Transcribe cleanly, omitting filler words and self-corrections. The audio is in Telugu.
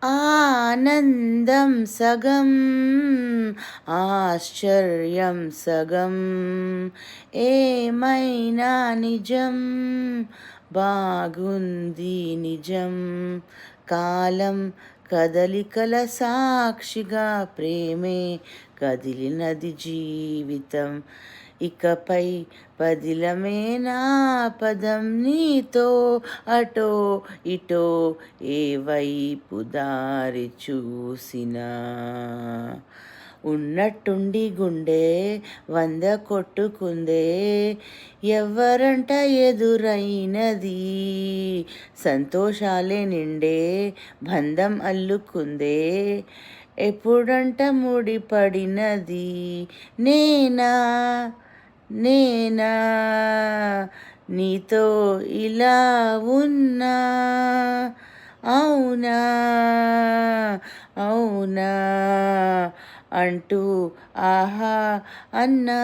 ఆనందం సగం ఆశ్చర్యం సగం ఏమైనా నిజం బాగుంది నిజం కాలం కదలికల సాక్షిగా ప్రేమే కదిలినది జీవితం ఇకపై పదిలమే నా పదం నీతో అటో ఇటో ఏ వైపు దారి చూసినా ఉన్నట్టుండి గుండె 100 కొట్టుకుందే ఎవరంట ఎదురైనది సంతోషాలే నిండే బంధం అల్లుకుందే ఎప్పుడంట ముడిపడినది నేనా నేనా నీతో ఇలా ఉన్నా అవునా అవునా అంటూ ఆహా అన్నా